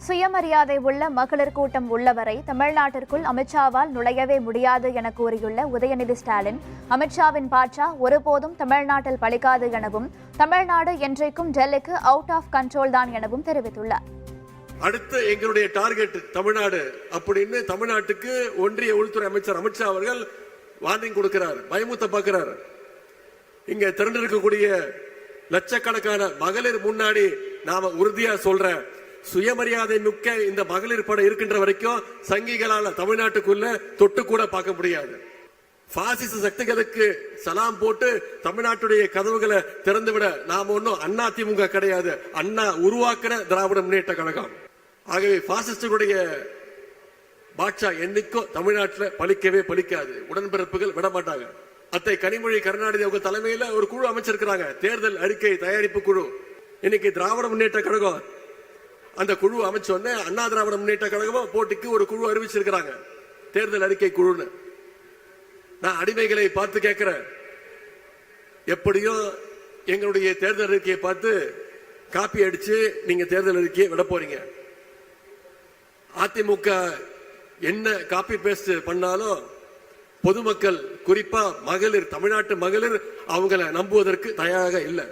சுயமரியாதை உள்ள மகளிர் கூட்டம் உள்ளவரை தமிழ்நாட்டிற்குள் அமித்ஷாவால் நுழையவே முடியாது என கூறியுள்ள உதயநிதி ஸ்டாலின், அமித்ஷாவின் பாட்சா ஒருபோதும் தமிழ்நாட்டில் பலிக்காது எனவும், தமிழ்நாடு என்றைக்கும் டெல்லிக்கு அவுட் ஆஃப் கண்ட்ரோல் தான் எனவும் தெரிவித்துள்ளார். அடுத்து எங்களுடைய டார்கெட் தமிழ்நாடு அப்படின்னு தமிழ்நாட்டுக்கு ஒன்றிய உள்துறை அமைச்சர் அமித்ஷா அவர்கள் வார்னிங் கொடுக்கிறார், பயமுத்த பார்க்கிறார். இங்க திரண்டிருக்கக்கூடிய லட்சக்கணக்கான மகளிர் முன்னாடி நாம உறுதியா சொல்ற, சுயமரியாதை மிக்க இந்த மகளிர் படம் இருக்கின்ற வரைக்கும் சங்கிகளால தமிழ்நாட்டுக்குள்ள தொட்டு கூட பார்க்க முடியாது. பாசிச சக்திகளுக்கு சலாம் போட்டு தமிழ்நாட்டுடைய கதவுகளை திறந்துவிட நாம ஒன்னும் அதிமுக கிடையாது, அண்ணா உருவாக்குற திராவிட முன்னேற்ற கழகம். ஆகவே பாசிஸ்டுடைய பாட்சா என்னைக்கும் தமிழ்நாட்டில் பலிக்கவே பலிக்காது. உடன்பிறப்புகள் விட மாட்டாங்க. அத்தை கனிமொழி கருணாநிதி அவங்க தலைமையில ஒரு குழு அமைச்சிருக்கிறாங்க, தேர்தல் அறிக்கை தயாரிப்பு குழு. இன்னைக்கு திராவிட முன்னேற்ற கழகம் அந்த குழு அமைச்சோன்னு அண்ணா திராவிட முன்னேற்ற கழகம் போட்டிக்கு ஒரு குழு அறிவிச்சிருக்கிறாங்க, தேர்தல் அறிக்கை குழுன்னு. நான் அடிமைகளை பார்த்து கேட்கிறேன், எப்படியும் எங்களுடைய தேர்தல் அறிக்கையை பார்த்து காப்பி அடிச்சு நீங்க தேர்தல் அறிக்கையை விட போறீங்க. அதிமுக என்ன காப்பி பேஸ்ட் பண்ணாலும் பொதுமக்கள், குறிப்பா மகளிர், தமிழ்நாட்டு மகளிர் அவங்களை நம்புவதற்கு தயாராக இல்லை.